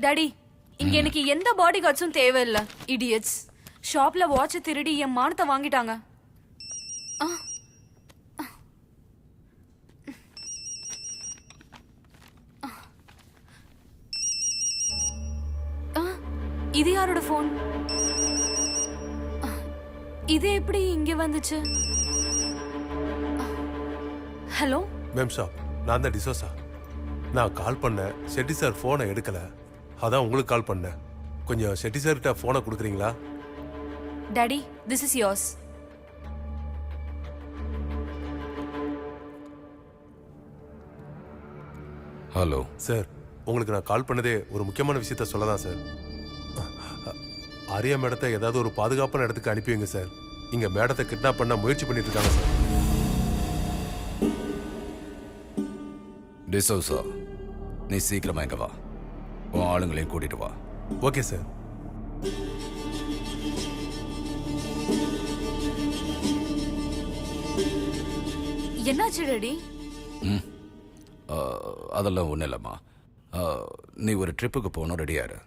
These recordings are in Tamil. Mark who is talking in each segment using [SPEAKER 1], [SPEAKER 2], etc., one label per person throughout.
[SPEAKER 1] டாடி இங்க எனக்கு எந்த பாடி கார்ட்ஸும் தேவையில்ல. இடியட்ஸ் ஷாப்ல வாட்ச் திருடி என் மானத்தை வாங்கிட்டாங்க. ஆ. இது யாரோட போன்? இது எப்படி இங்க வந்துச்சு? ஹலோ
[SPEAKER 2] மேம் ஷாப், நான் தான் டிசோசா. நான் கால் பண்ணேன், செட்டி சார் ஃபோனை எடுக்கல. அதான் உங்களுக்கு கால் பண்ணேன். கொஞ்சம் செட்டி சார்கிட்ட ஃபோனை கொடுக்குறீங்களா?
[SPEAKER 1] Daddy, this is yours.
[SPEAKER 3] Hello
[SPEAKER 2] sir, உங்களுக்கு நான் கால் பண்ணதே ஒரு முக்கியமான விஷயத்த சொல்ல தான் சார். ஆரியா மேடத்தை ஏதாவது ஒரு பாதுகாப்பான இடத்துக்கு அனுப்பி வைங்க சார். இங்க மேடத்தை கிட்னாப் பண்ண முயற்சி பண்ணிட்டு இருக்காங்க சார்.
[SPEAKER 3] டிசோசா, நீ சீக்கிரமா இங்க வா. உன் ஆளுங்களையும் கூட்டிட்டு வா.
[SPEAKER 2] Okay sir.
[SPEAKER 1] என்னாச்சு டாடி?
[SPEAKER 3] அதெல்லாம் ஒன்றும் இல்லைம்மா. நீ ஒரு ட்ரிப்புக்கு போகணும், ரெடியாரு.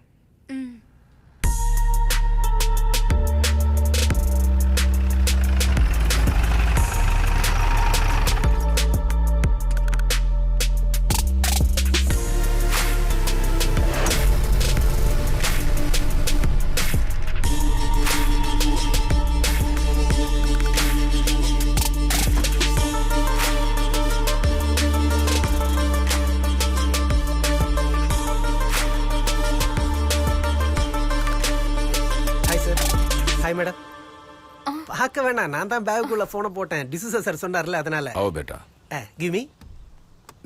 [SPEAKER 4] Hi madam. பார்க்க வேணாம், நான் தான் பேக்குள்ள போனை போட்டேன். டிசோசா சார் சொன்னார்ல, அதனால.
[SPEAKER 3] ஓ பேட்டா,
[SPEAKER 4] கிவ் மீ.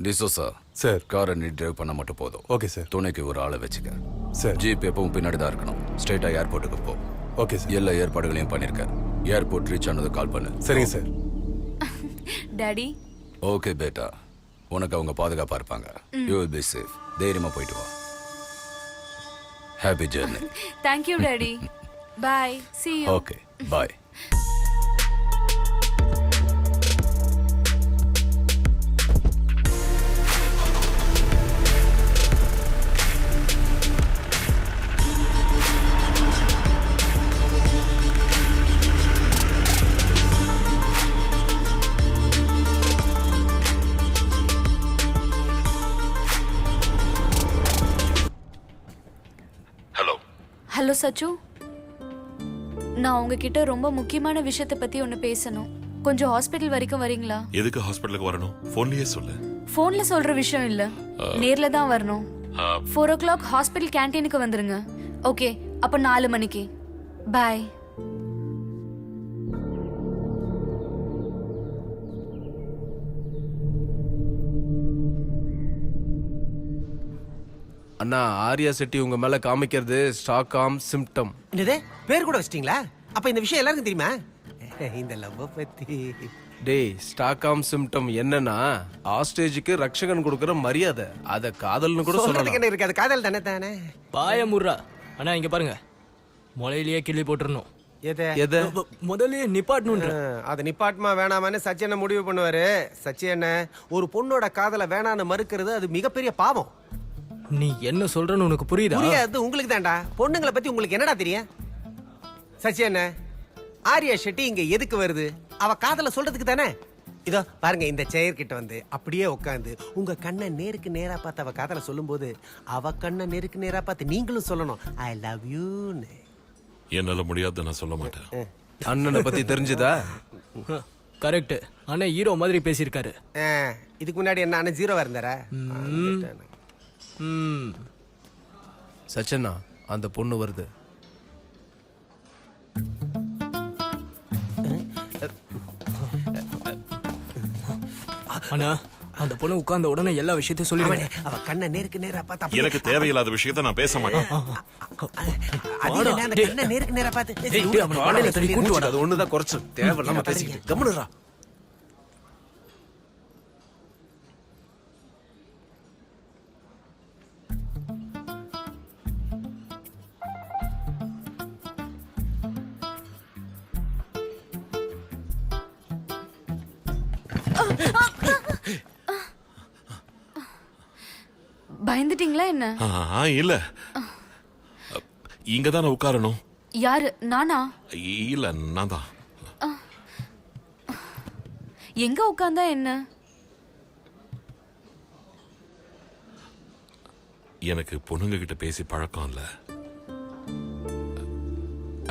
[SPEAKER 3] டிசோசா
[SPEAKER 2] சார்.
[SPEAKER 3] காரை நீ டிரைவ் பண்ண மட்டும் போதும்.
[SPEAKER 2] Okay sir.
[SPEAKER 3] துணைக்கு ஒரு ஆளை வச்சுக்க.
[SPEAKER 2] சார்.
[SPEAKER 3] ஜீப் எப்பவும் பின்னாடி தான் இருக்கணும். ஸ்ட்ரெயிட்டா ஏர்போர்ட்டுக்கு போ.
[SPEAKER 2] Okay sir.
[SPEAKER 3] எல்லா ஏற்பாடுகளையும் பண்ணிருக்கேன். ஏர்போர்ட் ரீச் ஆனது கால் பண்ணு.
[SPEAKER 2] சரிங்க சார்.
[SPEAKER 1] டாடி.
[SPEAKER 3] ஓகே பேட்டா, உனக்கு அவங்க பாதுகாப்பா இருப்பாங்க. You will be safe. தைரியமா போயிட்டு வா. Happy journey.
[SPEAKER 1] Thank you daddy. Bye. See you.
[SPEAKER 3] Okay, bye. Hello.
[SPEAKER 1] Hello Sachu, நான் உங்ககிட்ட ரொம்ப முக்கியமான விஷயத்தை பத்தி ஒன்னு பேசணும். கொஞ்சம் ஹாஸ்பிடல் வரைக்கும் வரீங்களா?
[SPEAKER 5] எதுக்கு ஹாஸ்பிடலுக்கு வரணும்? போன்லயே சொல்லு.
[SPEAKER 1] போன்ல சொல்ற விஷயம் இல்ல, நேர்ல தான் வரணும். 4 o'clock ஹாஸ்பிடல் கேண்டீனுக்கு வந்துருங்க. ஓகே, அப்ப 4 மணிக்கு. பாய்.
[SPEAKER 6] அண்ணா, ஆர்யா செட்டி உங்க மேல காமிக்கிறது ஸ்டாக்ஹாம் சிம்டம்.
[SPEAKER 4] என்னது, பேர் கூட வச்சிட்டீங்களா? அப்ப இந்த விஷயம் எல்லாருக்கும் தெரியுமா? இந்த லவ் பத்தி.
[SPEAKER 6] டேய், ஸ்டாக்ஹாம் சிம்டம் என்னன்னா ஆஸ்டேஜுக்கு ரக்ஷகன் கொடுக்கிற மரியாதை. அத காதல்னு கூட
[SPEAKER 4] சொல்றதுக்கு
[SPEAKER 6] சொல்லலாம்.
[SPEAKER 4] என்ன இருக்கு, அது காதல் தானே. தானே
[SPEAKER 7] பாயமுர்ரா. அண்ணா இங்க பாருங்க, முளையிலேயே கிள்ளி போட்டுறணும்.
[SPEAKER 6] எதை
[SPEAKER 7] முதல்லயே நிப்பாட்டணும்.
[SPEAKER 4] அது நிப்பாட்டுமா வேணாமான்னு சச்சியனை முடிவு பண்ணுவாரு. சச்சியனை ஒரு பொண்ணோட காதலை வேணான்னு மறுக்கிறது அது மிகப்பெரிய பாவம்.
[SPEAKER 7] நீ என்ன சொல்றன்னு உனக்கு புரியுதா?
[SPEAKER 4] புரியாது உங்களுக்கு தான்டா. பொண்ணுங்களை பத்தி உங்களுக்கு என்னடா தெரியும்? சச்சியனை, ஆர்யா ஷெட்டி இங்க எதுக்கு வருது? அவ காதல சொல்றதுக்கு தானே. இதோ பாருங்க, இந்த சேர் கிட்ட வந்து அப்படியே உட்காந்து உங்க கண்ணை நேருக்கு நேரா பார்த்து அவ காதல சொல்லும் போது அவ கண்ணை நேருக்கு நேரா பார்த்து நீங்களும் சொல்லணும் ஐ லவ் யூன்னு.
[SPEAKER 5] என்னால முடியாது, நான் சொல்ல மாட்டேன்.
[SPEAKER 6] அண்ணனை பத்தி தெரிஞ்சதா?
[SPEAKER 7] கரெக்ட். அண்ணா ஹீரோ மாதிரி பேசியிருக்காரு.
[SPEAKER 4] இதுக்கு முன்னாடி என்ன அண்ணன் ஜீரோவா இருந்தாரா?
[SPEAKER 6] சச்சனா, அந்த பொண்ணு வருது.
[SPEAKER 7] அண்ணா, அந்த பொண்ணு உட்கார்ந்த உடனே எல்லா விஷயத்தையும் சொல்லிடுவாங்க.
[SPEAKER 4] அவ கண்ணை நேருக்கு நேரா பார்த்தா
[SPEAKER 5] எனக்கு தேவையில்லாத விஷயத்த நான் பேச மாட்டேன்.
[SPEAKER 4] கண்ணை நேருக்கு நேரா பார்த்து
[SPEAKER 6] அது ஒண்ணுதான் குறைச்சு தேவையில்லாம பேசிக்கிட்டு கம்முனுடா.
[SPEAKER 1] பயந்துட்டீங்களா என்ன?
[SPEAKER 5] இல்ல இங்க தானே உட்காரணும்.
[SPEAKER 1] யாரு, நானா?
[SPEAKER 5] இல்ல நான் தான்.
[SPEAKER 1] எங்க உட்கார்ந்தா என்ன?
[SPEAKER 5] எனக்கு பொண்ணுங்க கிட்ட பேசி பழக்கம் இல்ல.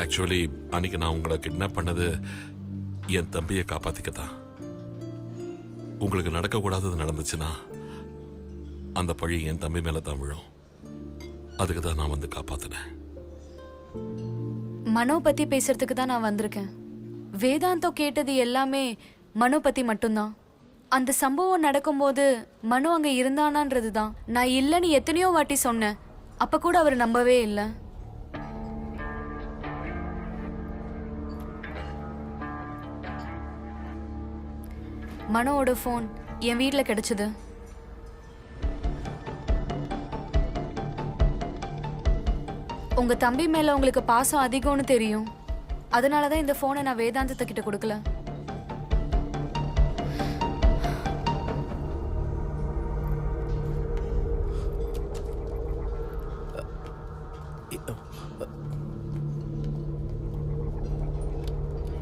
[SPEAKER 5] ஆக்சுவலி அன்னைக்கு நான் உங்களை கிட்னாப் பண்ணது என் தம்பியை காப்பாத்திக்கத்தான். உங்களுக்கு நடக்க கூடாதது நடந்துச்சுன்னா அந்த பழி என் தம்பி மேல தான் விழும். அதுக்கு தான் நான் வந்து காப்பாத்தினேன்.
[SPEAKER 1] மனோ பத்தி பேசுறதுக்கு தான் நான் வந்திருக்கேன். வேதாந்தம் கேட்டது எல்லாமே மனோ பத்தி மட்டும்தான். அந்த சம்பவம் நடக்கும்போது மனோ அங்க இருந்தானான்றது தான். நான் இல்லைன்னு எத்தனையோ வாட்டி சொன்னேன். அப்ப கூட அவர் நம்பவே இல்லை. மனோவோட ஃபோன் என் வீட்டில் கிடைச்சது. உங்க தம்பி மேல உங்களுக்கு பாசம் அதிகம்னு தெரியும். அதனாலதான் இந்த போனை நான் வேதாந்தத்தை கிட்ட கொடுக்கல.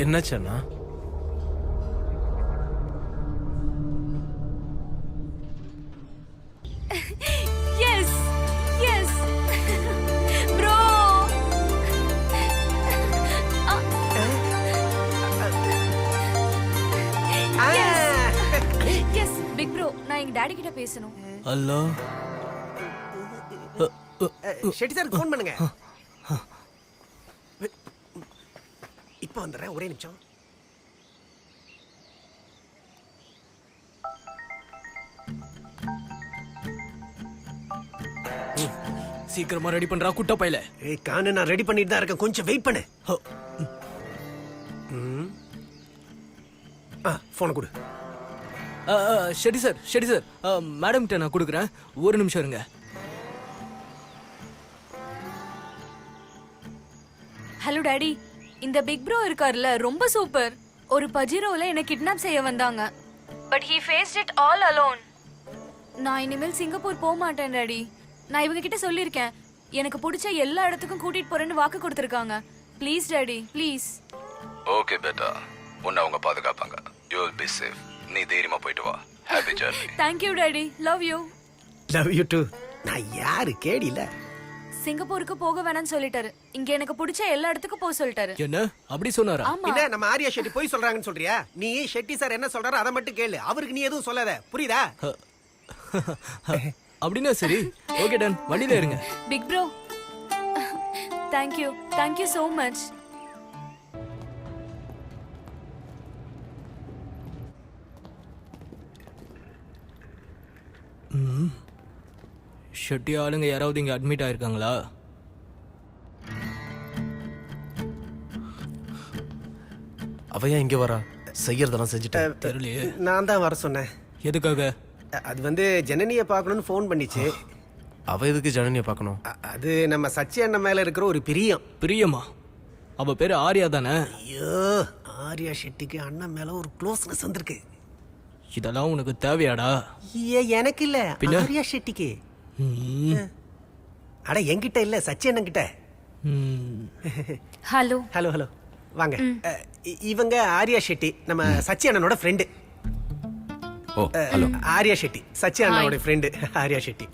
[SPEAKER 6] என்னாச்சண்ணா?
[SPEAKER 1] Yes yes bro. Yes big bro, நான் எங்க டாடி கிட்ட பேசணும்.
[SPEAKER 7] ஹலோ.
[SPEAKER 4] ஷெட்டி சார் ஃபோன் பண்ணுங்க. இப்போ வந்துடுறேன், ஒரே நிமிஷம்.
[SPEAKER 7] சீக்கிரமா ரெடி பண்றா குட்ட பையில.
[SPEAKER 4] ஏய் கானு, நான் ரெடி பண்ணிட்டு தான் இருக்கேன், கொஞ்சம் வெயிட் பண்ணு. ஃபோனை கொடு.
[SPEAKER 7] ஷெட்டி சார் மேடம் கிட்ட நான் கொடுக்குறேன், ஒரு நிமிஷம் இருங்க.
[SPEAKER 1] ஹலோ டாடி, இந்த பிக் ப்ரோ இருக்கார்ல, ரொம்ப சூப்பர். ஒரு பஜிரோல என்ன கிட்னாப் செய்ய வந்தாங்க. But he faced it all alone. நான் இனிமேல் சிங்கப்பூர் போக மாட்டேன் டாடி. நான் இவங்க கிட்ட சொல்லியிருக்கேன், எனக்கு பிடிச்ச எல்லா இடத்துக்கும் கூட்டிட்டு போறேன்னு வாக்கு கொடுத்துருக்காங்க. Please daddy, please.
[SPEAKER 3] ஓகே பேட்டா, உன்னை அவங்க பாதுகாப்பாங்க. You will be safe. நீ தைரியமா போயிட்டு வா. Happy journey.
[SPEAKER 1] Thank you daddy, love you.
[SPEAKER 4] Love you too. நான் யாரு கேடில?
[SPEAKER 1] சிங்கப்பூருக்கு போக வேணாம்னு சொல்லிட்டாரு. இங்க எனக்கு பிடிச்ச எல்லா இடத்துக்கும் போக சொல்லிட்டாரு.
[SPEAKER 7] என்ன அப்படி சொன்னாரா?
[SPEAKER 1] ஆமா.
[SPEAKER 4] என்ன நம்ம ஆரியா ஷெட்டி போய் சொல்றாங்கன்னு சொல்றியா? நீ ஷெட்டி சார் என்ன சொல்றாரோ அதை மட்டும் கேளு. அவருக்கு நீ எதுவும் சொல்லாத, புரியுதா?
[SPEAKER 7] அப்படின்னா சரி, ஓகே டன், வண்டியில இருங்க.
[SPEAKER 1] Big bro, thank you so much.
[SPEAKER 7] Shetty ஆளுங்க யாராவது இங்க அட்மிட் ஆயிருக்காங்களா?
[SPEAKER 6] அவ ஏன் இங்க வரா? செய்யறதெல்லாம் செஞ்சுட்டேன்.
[SPEAKER 7] தெரியலையே.
[SPEAKER 4] நான் தான் வர சொன்னேன்.
[SPEAKER 7] எதுக்காக?
[SPEAKER 4] அது வந்து ஜனனியை பார்க்கணும்னு ஃபோன் பண்ணிச்சு.
[SPEAKER 6] அவ எதுக்கு ஜனனியை பார்க்கணும்?
[SPEAKER 4] அது நம்ம சச்சி அண்ணன் மேல இருக்கிற ஒரு பிரியம்.
[SPEAKER 7] பிரியமா? அவ பேரு ஆர்யா தானே?
[SPEAKER 4] ஐயோ, ஆர்யா ஷெட்டிக்கு அண்ணன் மேல ஒரு க்ளோஸ்னஸ் வந்திருக்கு.
[SPEAKER 7] இதெல்லாம் உனக்கு தேவையாடா?
[SPEAKER 4] எனக்கு இல்ல,
[SPEAKER 7] பின்ன?
[SPEAKER 4] ஆர்யா ஷெட்டிக்கு. அட என்கிட்ட இல்ல, சச்சி அண்ணன் கிட்ட.
[SPEAKER 1] ஹலோ.
[SPEAKER 4] ஹலோ ஹலோ, வாங்க. இவங்க ஆர்யா ஷெட்டி, நம்ம சச்சி அண்ணனோட ஃப்ரெண்டு.
[SPEAKER 3] ஓ ஹலோ.
[SPEAKER 4] ஆர்யா ஷெட்டி சச்சி அண்ணனோட ஃப்ரெண்டு. ஆர்யா ஷெட்டி.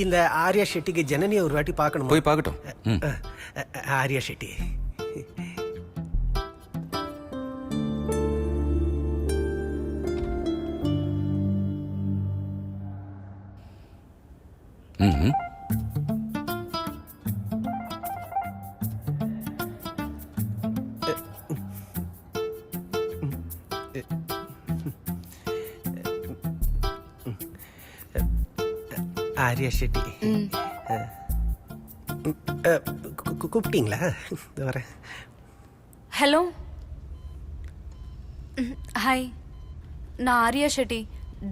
[SPEAKER 4] இந்த ஆர்யா ஷெட்டிக்கு ஜனனியை ஒரு வாட்டி பார்க்கணும்.
[SPEAKER 3] போய் பார்க்கட்டும்.
[SPEAKER 4] ஆர்யா ஷெட்டி.
[SPEAKER 3] ம்.
[SPEAKER 4] ஆர்யா ஷெட்டி. கூப்பிட்டீங்களா? வரேன்.
[SPEAKER 1] ஹலோ. ஹாய், நான் ஆர்யா ஷெட்டி.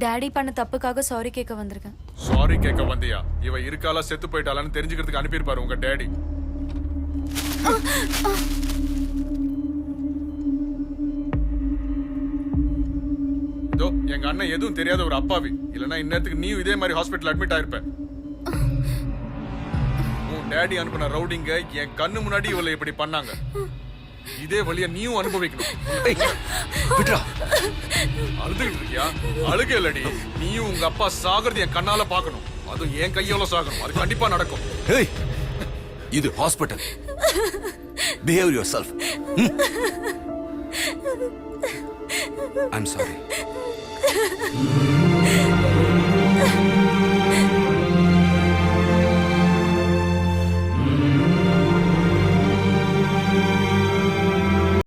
[SPEAKER 1] டாடி பண்ண தப்புக்காக சாரி கேட்க வந்திருக்கேன்.
[SPEAKER 8] சாரி கேட்க வந்தியா? இவ இருக்காளா செத்து போயிட்டாளான்னு தெரிஞ்சுக்கிறதுக்கு அனுப்பியிருப்பாரு உங்க டேடி. இதோ எங்க எங்க அண்ணன் எதுவும் தெரியாத ஒரு அப்பாவி. இல்லனா இந்நேரத்துக்கு நீயும் இதே மாதிரி ஹாஸ்பிடல் அட்மிட் ஆயிருப்ப. உன் டேடி அனுப்புன ரவுடிங்க என் கண்ணு முன்னாடி இவளை இப்படி பண்ணாங்க. இதே வழிய நீயும் அனுபவிக்கணும்.
[SPEAKER 3] விட்றா.
[SPEAKER 8] அழுதுகிட்டு இருக்கியா? அழுக இல்லடி. நீயும் உங்க அப்பா சாகிறது என் கண்ணால பாக்கணும். அதுவும் என் கையால சாகணும். அது கண்டிப்பா நடக்கும்.
[SPEAKER 3] ஏய், இது hospital. Behave your self. I'm sorry.